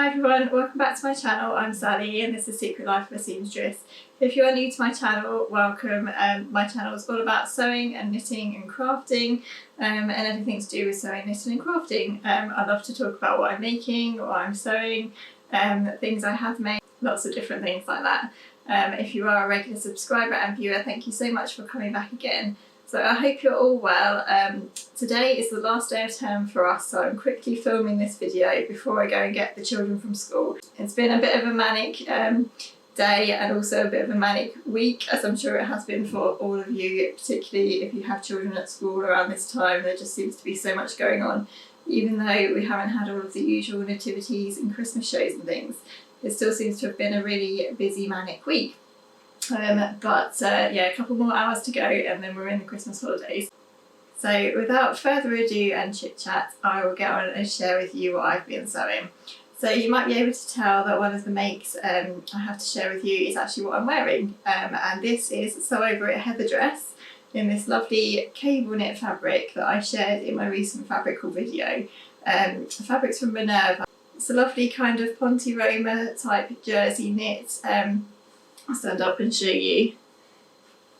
Hi everyone, welcome back to my channel. I'm Sally and this is Secret Life of a Seamstress. If you are new to my channel, welcome. My channel is all about sewing and knitting and crafting and everything to do with sewing, knitting and crafting. I love to talk about what I'm making, what I'm sewing, things I have made, lots of different things like that. If you are a regular subscriber and viewer, thank you so much for coming back again. So I hope you're all well. Today is the last day of term for us, so I'm quickly filming this video before I go and get the children from school. It's been a bit of a manic day and also a bit of a manic week, as I'm sure it has been for all of you, particularly if you have children at school around this time. There just seems to be so much going on. Even though we haven't had all of the usual nativities and Christmas shows and things, it still seems to have been a really busy manic week. Yeah, a couple more hours to go and then we're in the Christmas holidays. So without further ado and chit chat, I will get on and share with you what I've been sewing. So you might be able to tell that one of the makes I have to share with you is actually what I'm wearing. And this is Sew Over It heather dress in this lovely cable knit fabric that I shared in my recent fabric haul video. The fabric's from Minerva. It's a lovely kind of Ponte Roma type jersey knit. I'll stand up and show you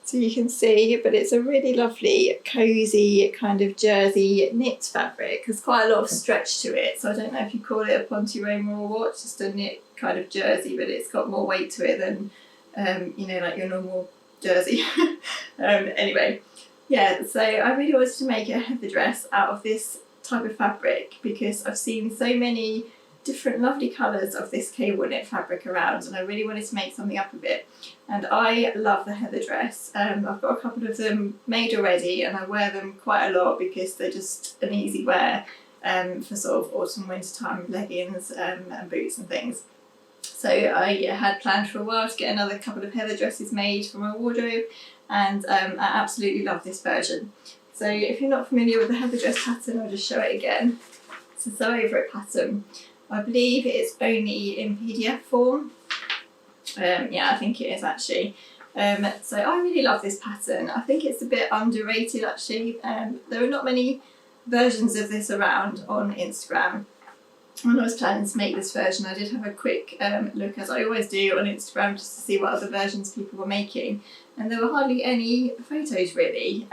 so you can see, but it's a really lovely cosy kind of jersey knit fabric. There's quite a lot of stretch to it, so I don't know if you call it a Ponte Roma or what, just a knit kind of jersey, but it's got more weight to it than you know, like your normal jersey. Anyway, yeah, so I really wanted to make a heather dress out of this type of fabric because I've seen so many different lovely colours of this cable knit fabric around, and I really wanted to make something up of it. And I love the heather dress. I've got a couple of them made already and I wear them quite a lot because they're just an easy wear for sort of autumn winter time leggings and boots and things. So I had planned for a while to get another couple of heather dresses made for my wardrobe, and I absolutely love this version. So if you're not familiar with the heather dress pattern, I'll just show it again. It's a Sew Over It pattern. I believe it's only in PDF form. Yeah, I think it is actually. So I really love this pattern. I think it's a bit underrated actually. There are not many versions of this around on Instagram. When I was planning to make this version, I did have a quick look, as I always do, on Instagram just to see what other versions people were making, and there were hardly any photos really.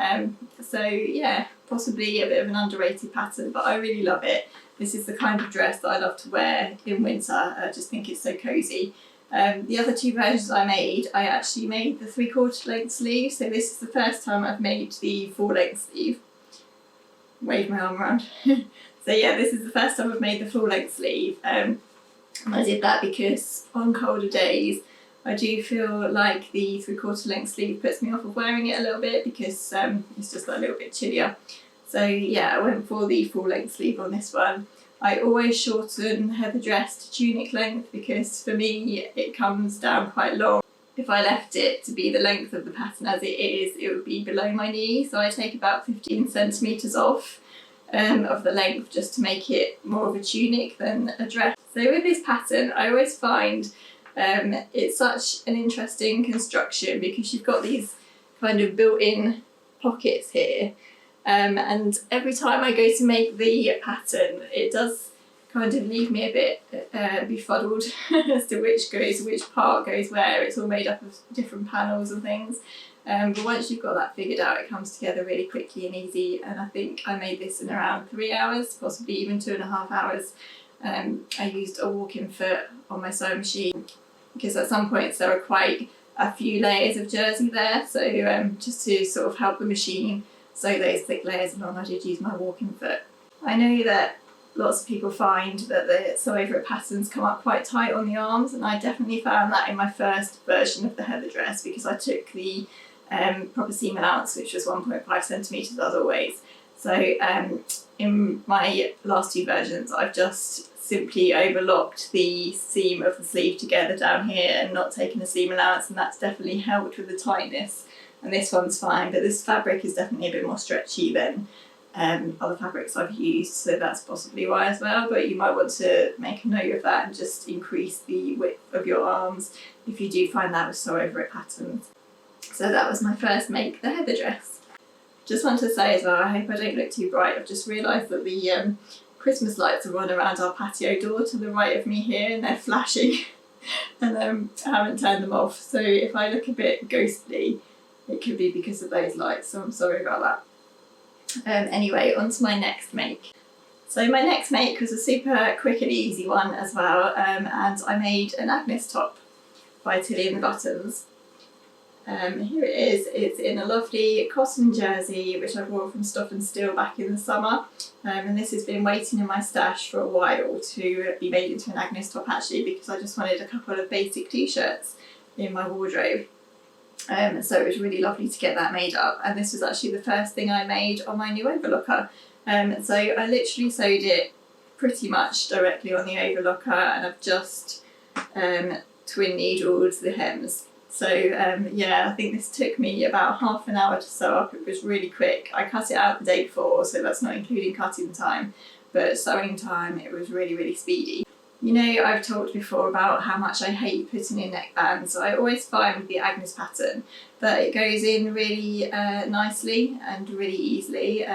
So yeah, possibly a bit of an underrated pattern, but I really love it. This is the kind of dress that I love to wear in winter. I just think it's so cosy. The other two versions I made, I actually made the 3/4 length sleeve, so this is the first time I've made the full length sleeve. Wave my arm around. So yeah, this is the first time I've made the full length sleeve, and I did that because on colder days I do feel like the 3/4 length sleeve puts me off of wearing it a little bit because it's just a little bit chillier. So yeah, I went for the full length sleeve on this one. I always shorten heather dress to tunic length because for me it comes down quite long. If I left it to be the length of the pattern as it is, it would be below my knee, so I take about 15 centimetres off of the length just to make it more of a tunic than a dress. So with this pattern, I always find it's such an interesting construction because you've got these kind of built-in pockets here. And every time I go to make the pattern, it does kind of leave me a bit befuddled as to which part goes where. It's all made up of different panels and things. But once you've got that figured out, it comes together really quickly and easy. And I think I made this in around 3 hours, possibly even 2.5 hours. I used a walk-in foot on my sewing machine because at some points there are quite a few layers of jersey there. So just to sort of help the machine sew those thick layers along, I did use my walking foot. I know that lots of people find that the Sew Over It patterns come up quite tight on the arms, and I definitely found that in my first version of the heather dress because I took the proper seam allowance, which was 1.5 centimetres as always. So in my last two versions, I've just simply overlocked the seam of the sleeve together down here and not taken a seam allowance, and that's definitely helped with the tightness. And this one's fine, but this fabric is definitely a bit more stretchy than other fabrics I've used, so that's possibly why as well. But you might want to make a note of that and just increase the width of your arms if you do find that with Sew Over It patterns. So that was my first make, the heather dress. Just want to say as well, I hope I don't look too bright. I've just realised that the Christmas lights are on around our patio door to the right of me here, and they're flashing and I haven't turned them off. So if I look a bit ghostly, it could be because of those lights, so I'm sorry about that. Anyway, on to my next make. So my next make was a super quick and easy one as well, and I made an Agnes top by Tilly and the Buttons. Here it is. It's in a lovely cotton jersey which I bought from Stop and Steal back in the summer, and this has been waiting in my stash for a while to be made into an Agnes top, actually, because I just wanted a couple of basic t-shirts in my wardrobe. So it was really lovely to get that made up, and this was actually the first thing I made on my new overlocker. So I literally sewed it pretty much directly on the overlocker, and I've just twin needled the hems. So yeah, I think this took me about half an hour to sew up. It was really quick. I cut it out the day before, so that's not including cutting time, but sewing time, it was really, really speedy. You know, I've talked before about how much I hate putting in neckbands. I always find with the Agnes pattern that it goes in really nicely and really easily.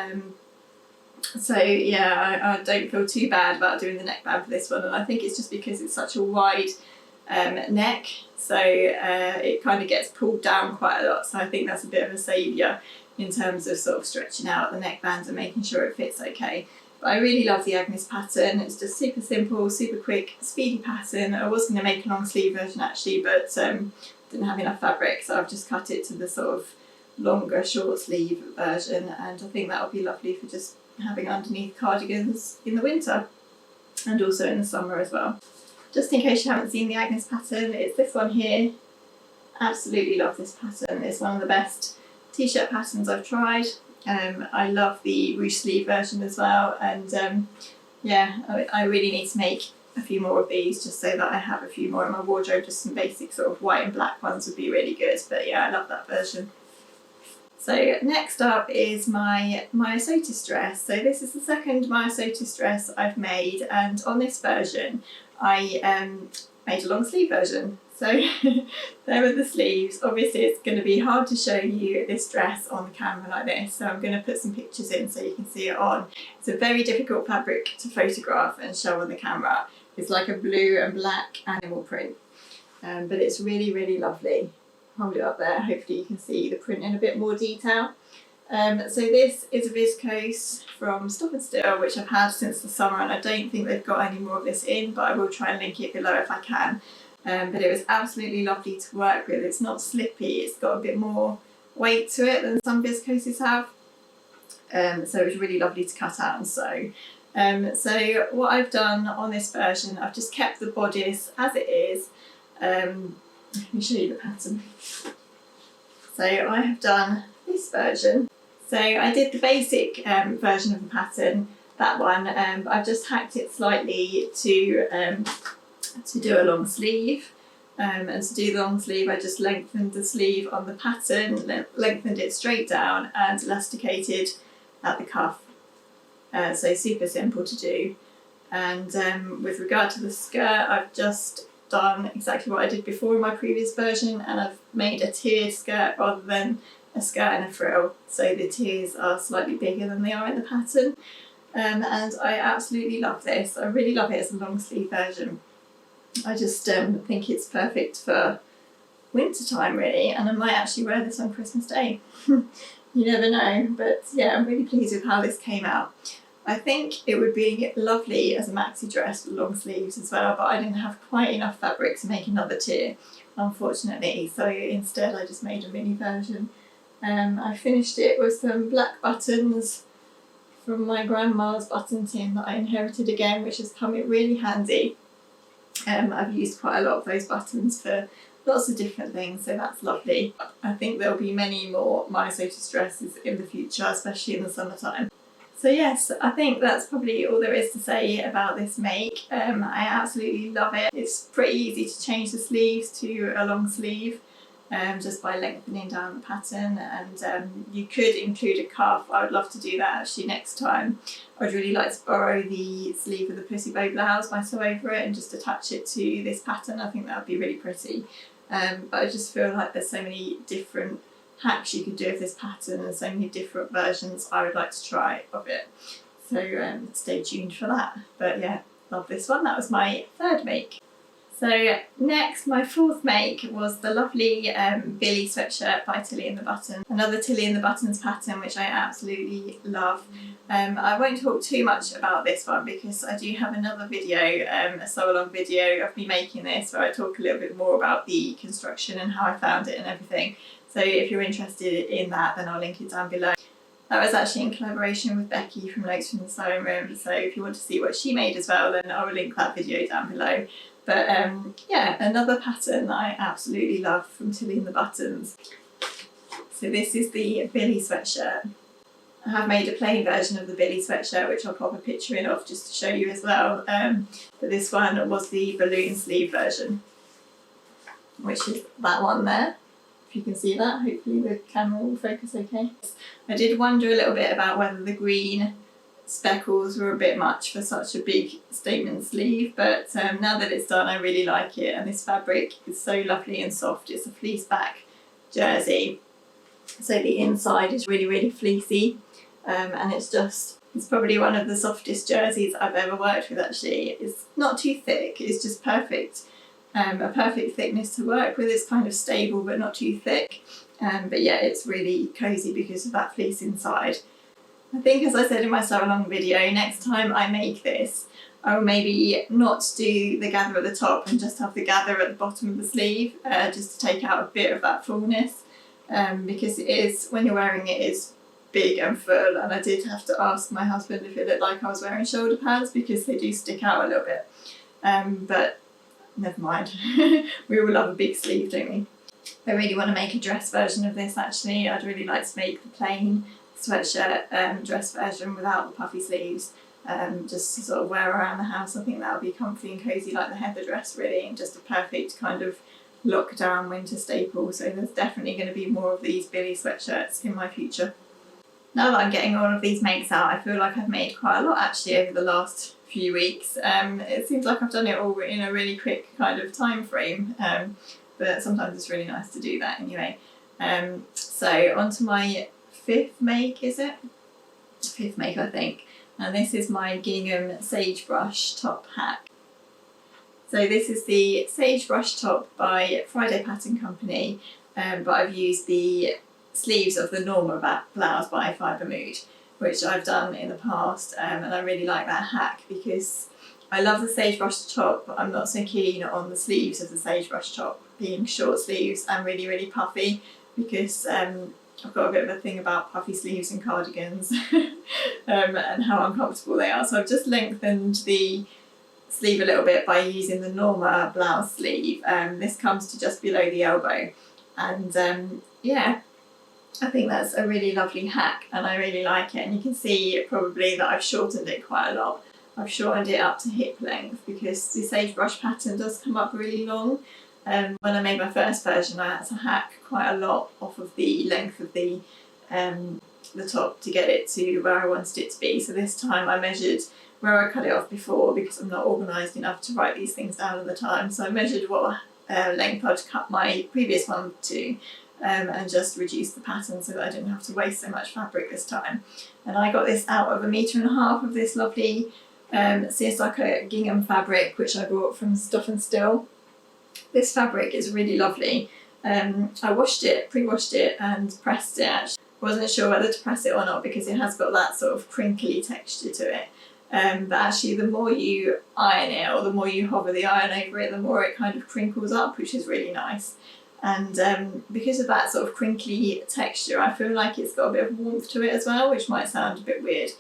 So yeah, I don't feel too bad about doing the neckband for this one, and I think it's just because it's such a wide neck, so it kind of gets pulled down quite a lot, so I think that's a bit of a saviour in terms of sort of stretching out the neckbands and making sure it fits okay. But I really love the Agnes pattern. It's just super simple, super quick, speedy pattern. I was going to make a long sleeve version actually, but didn't have enough fabric, so I've just cut it to the sort of longer short sleeve version, and I think that would be lovely for just having underneath cardigans in the winter and also in the summer as well. Just in case you haven't seen the Agnes pattern, it's this one here. Absolutely love this pattern. It's one of the best t-shirt patterns I've tried. I love the ruche sleeve version as well, and yeah, I really need to make a few more of these just so that I have a few more in my wardrobe. Just some basic sort of white and black ones would be really good, but yeah, I love that version. So next up is my Myosotis dress. So this is the second Myosotis dress I've made, and on this version I made a long sleeve version. So there are the sleeves. Obviously it's going to be hard to show you this dress on the camera like this, so I'm going to put some pictures in so you can see it on. It's a very difficult fabric to photograph and show on the camera. It's like a blue and black animal print, but it's really, really lovely. Hold it up there, hopefully you can see the print in a bit more detail. So this is a viscose from Stop and Steal, which I've had since the summer, and I don't think they've got any more of this in, but I will try and link it below if I can. But it was absolutely lovely to work with. It's not slippy, it's got a bit more weight to it than some viscoses have. So it was really lovely to cut out and sew. So what I've done on this version, I've just kept the bodice as it is. Let me show you the pattern. So I have done this version. So I did the basic version of the pattern, that one, but I've just hacked it slightly to do a long sleeve. And to do the long sleeve, I just lengthened the sleeve on the pattern, lengthened it straight down and elasticated at the cuff. So super simple to do. And with regard to the skirt, I've just done exactly what I did before in my previous version, and I've made a tiered skirt rather than a skirt and a frill, so the tiers are slightly bigger than they are in the pattern, and I absolutely love this. I really love it as a long sleeve version. I just think it's perfect for winter time really, and I might actually wear this on Christmas Day. You never know, but yeah, I'm really pleased with how this came out. I think it would be lovely as a maxi dress with long sleeves as well, but I didn't have quite enough fabric to make another tier, unfortunately, so instead I just made a mini version. I finished it with some black buttons from my grandma's button tin that I inherited again, which has come in really handy. I've used quite a lot of those buttons for lots of different things, so that's lovely. I think there'll be many more Myosotis dresses in the future, especially in the summertime. So yes, I think that's probably all there is to say about this make. I absolutely love it. It's pretty easy to change the sleeves to a long sleeve just by lengthening down the pattern, and you could include a cuff. I would love to do that actually next time. I'd really like to borrow the sleeve of the Pussy Bow blouse I sew over it and just attach it to this pattern. I think that would be really pretty. But I just feel like there's so many different hacks you could do with this pattern and so many different versions I would like to try of it. So stay tuned for that. But yeah, love this one. That was my third make. So next, my fourth make was the lovely Billy sweatshirt by Tilly and the Buttons. Another Tilly and the Buttons pattern, which I absolutely love. I won't talk too much about this one because I do have another video, a sew-along video of me making this, where I talk a little bit more about the construction and how I found it and everything. So if you're interested in that, then I'll link it down below. That was actually in collaboration with Becky from Notes from the Sewing Room, so if you want to see what she made as well, then I will link that video down below. But yeah, another pattern that I absolutely love from Tilly and the Buttons. So this is the Billy sweatshirt. I have made a plain version of the Billy sweatshirt, which I'll pop a picture in of just to show you as well. But this one was the balloon sleeve version, which is that one there. If you can see that, hopefully the camera will focus okay. I did wonder a little bit about whether the green speckles were a bit much for such a big statement sleeve, but now that it's done, I really like it, and this fabric is so lovely and soft. It's a fleece back jersey, so the inside is really fleecy, and it's probably one of the softest jerseys I've ever worked with actually. It's not too thick, it's just perfect. A perfect thickness to work with. It's kind of stable but not too thick, but yeah, it's really cosy because of that fleece inside. I think, as I said in my sew along video, next time I make this, I will maybe not do the gather at the top and just have the gather at the bottom of the sleeve, just to take out a bit of that fullness, because it is, when you're wearing it, it's big and full, and I did have to ask my husband if it looked like I was wearing shoulder pads because they do stick out a little bit, but never mind. We all love a big sleeve, don't we? I really want to make a dress version of this actually. I'd really like to make the plain sweatshirt dress version without the puffy sleeves, just to sort of wear around the house. I think that would be comfy and cosy like the heather dress really, and just a perfect kind of lockdown winter staple. So there's definitely going to be more of these Billy sweatshirts in my future. Now that I'm getting all of these makes out, I feel like I've made quite a lot actually over the last few weeks. It seems like I've done it all in a really quick kind of time frame, but sometimes it's really nice to do that anyway. So on to my fifth make, is it? Fifth make, I think. And this is my gingham Sagebrush top hack. So this is the Sagebrush top by Friday Pattern Company, but I've used the sleeves of the normal blouse by Fibre Mood, which I've done in the past, and I really like that hack because I love the Sagebrush top, but I'm not so keen on the sleeves of the Sagebrush top being short sleeves and really puffy, because I've got a bit of a thing about puffy sleeves and cardigans and how uncomfortable they are. So I've just lengthened the sleeve a little bit by using the Norma blouse sleeve. This comes to just below the elbow, and yeah, I think that's a really lovely hack and I really like it. And you can see probably that I've shortened it quite a lot. I've shortened it up to hip length because the Sagebrush pattern does come up really long. When I made my first version, I had to hack quite a lot off of the length of the top to get it to where I wanted it to be. So this time I measured where I cut it off before, because I'm not organised enough to write these things down at the time. So I measured what length I'd cut my previous one to, and just reduced the pattern so that I didn't have to waste so much fabric this time. And I got this out of 1.5 meters of this lovely seersucker gingham fabric, which I bought from Stuff and Still. This fabric is really lovely. I washed it, pre-washed it and pressed it actually. Wasn't sure whether to press it or not because it has got that sort of crinkly texture to it. But actually the more you iron it, or the more you hover the iron over it, the more it kind of crinkles up, which is really nice. And because of that sort of crinkly texture, I feel like it's got a bit of warmth to it as well, which might sound a bit weird.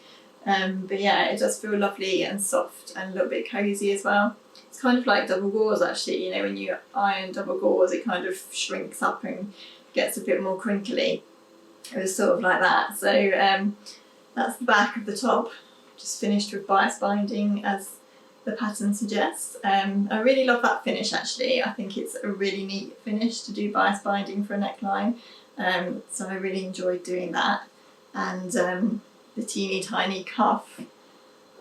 But yeah, it does feel lovely and soft and a little bit cosy as well. It's kind of like double gauze actually, you know, when you iron double gauze it kind of shrinks up and gets a bit more crinkly. It was sort of like that. So that's the back of the top, just finished with bias binding as the pattern suggests. I really love that finish actually. I think it's a really neat finish to do bias binding for a neckline. So I really enjoyed doing that. And the teeny tiny cuff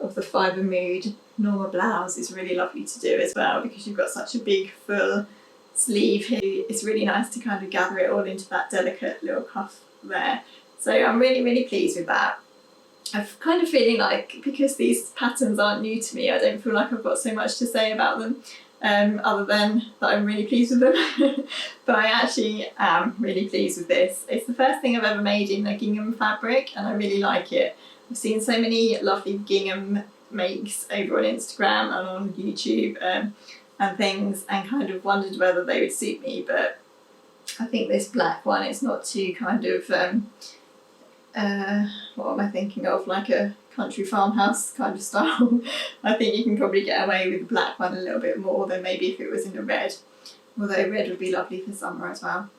of the Fibre Mood Norma blouse is really lovely to do as well, because you've got such a big full sleeve here. It's really nice to kind of gather it all into that delicate little cuff there. So I'm really pleased with that. I'm kind of feeling like, because these patterns aren't new to me, I don't feel like I've got so much to say about them, other than that I'm really pleased with them. But I actually am really pleased with this. It's the first thing I've ever made in a gingham fabric, and I really like it. I've seen so many lovely gingham makes over on Instagram and on YouTube and things, and kind of wondered whether they would suit me, but I think this black one is not too kind of what am I thinking of, like a country farmhouse kind of style. I think you can probably get away with the black one a little bit more than maybe if it was in a red, although red would be lovely for summer as well.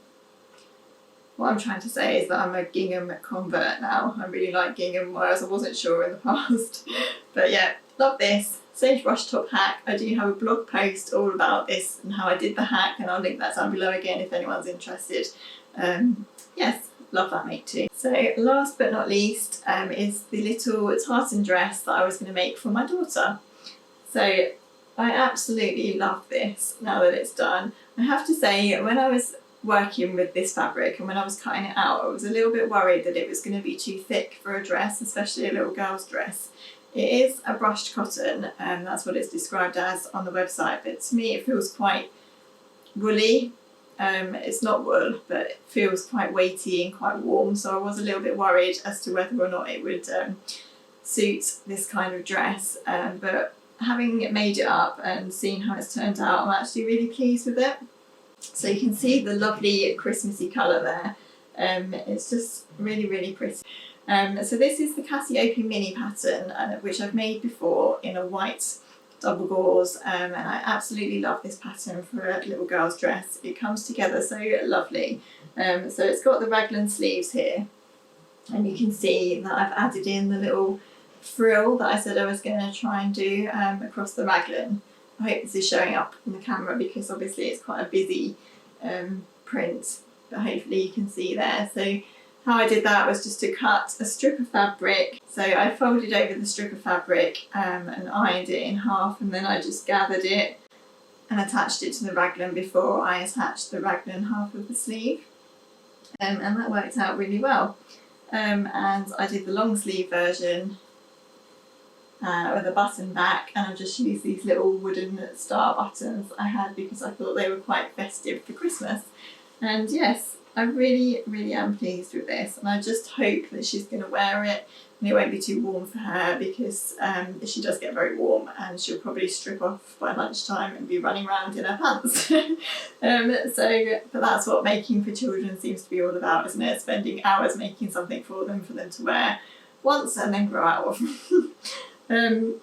What I'm trying to say is that I'm a gingham convert now. I really like gingham, whereas I wasn't sure in the past. But yeah, love this. Sagebrush top hack. I do have a blog post all about this and how I did the hack, and I'll link that down below again if anyone's interested. Yes, love that make too. So last but not least is the little tartan dress that I was going to make for my daughter. So I absolutely love this now that it's done. I have to say, when I was working with this fabric and when I was cutting it out, I was a little bit worried that it was going to be too thick for a dress, especially a little girl's dress. It is a brushed cotton, and that's what it's described as on the website, but to me it feels quite woolly. It's not wool, but it feels quite weighty and quite warm, so I was a little bit worried as to whether or not it would suit this kind of dress, but having made it up and seeing how it's turned out, I'm actually really pleased with it. So you can see the lovely Christmassy colour there. It's just really, really pretty. So this is the Cassiope mini pattern, which I've made before in a white double gauze, and I absolutely love this pattern for a little girl's dress. It comes together so lovely. So it's got the raglan sleeves here, and you can see that I've added in the little frill that I said I was going to try and do across the raglan. I hope this is showing up on the camera because obviously it's quite a busy print, but hopefully you can see there. So how I did that was just to cut a strip of fabric. So I folded over the strip of fabric and ironed it in half, and then I just gathered it and attached it to the raglan before I attached the raglan half of the sleeve, and that worked out really well. And I did the long sleeve version with a button back, and I've just used these little wooden star buttons I had because I thought they were quite festive for Christmas. And yes, I really, really am pleased with this, and I just hope that she's going to wear it and it won't be too warm for her, because she does get very warm and she'll probably strip off by lunchtime and be running around in her pants. But that's what making for children seems to be all about, isn't it? Spending hours making something for them to wear once and then grow out of.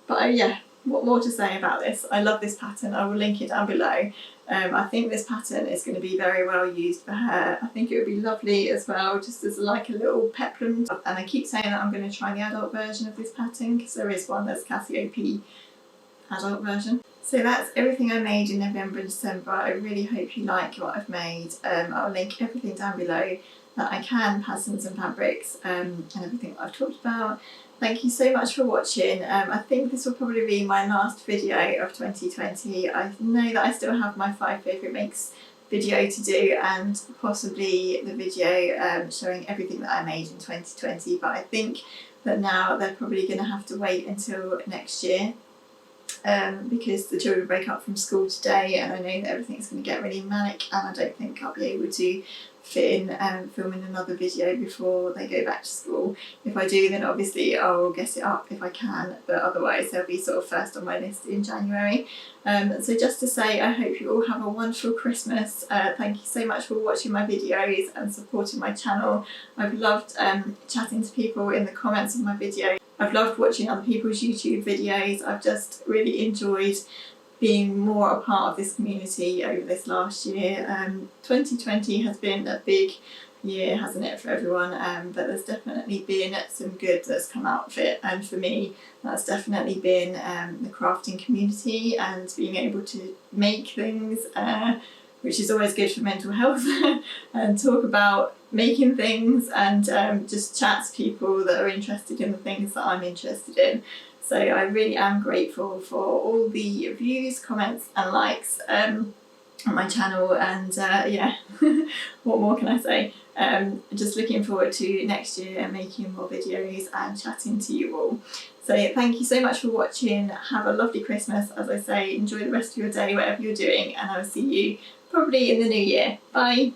But yeah, what more to say about this? I love this pattern. I will link it down below. I think this pattern is going to be very well used for her. I think it would be lovely as well, just as like a little peplum. And I keep saying that I'm going to try the adult version of this pattern, because there is one that's Cassiope adult version. So that's everything I made in November and December. I really hope you like what I've made. I'll link everything down below that I can, patterns and fabrics, and everything that I've talked about. Thank you so much for watching. I think this will probably be my last video of 2020. I know that I still have my 5 favourite makes video to do, and possibly the video showing everything that I made in 2020, but I think that now they're probably going to have to wait until next year, because the children break up from school today, and I know that everything's going to get really manic, and I don't think I'll be able to fit in filming another video before they go back to school. If I do, then obviously I'll get it up if I can, but otherwise they'll be sort of first on my list in January. So just to say, I hope you all have a wonderful Christmas. Thank you so much for watching my videos and supporting my channel. I've loved chatting to people in the comments of my videos. I've loved watching other people's YouTube videos. I've just really enjoyed being more a part of this community over this last year. 2020 has been a big year, hasn't it, for everyone, but there's definitely been some good that's come out of it, and for me that's definitely been the crafting community and being able to make things, which is always good for mental health, and talk about making things and just chat to people that are interested in the things that I'm interested in. So I really am grateful for all the views, comments and likes. on my channel, and yeah, what more can I say? Just looking forward to next year and making more videos and chatting to you all. So thank you so much for watching. Have a lovely Christmas. As I say, enjoy the rest of your day, whatever you're doing, and I will see you probably in the new year. Bye.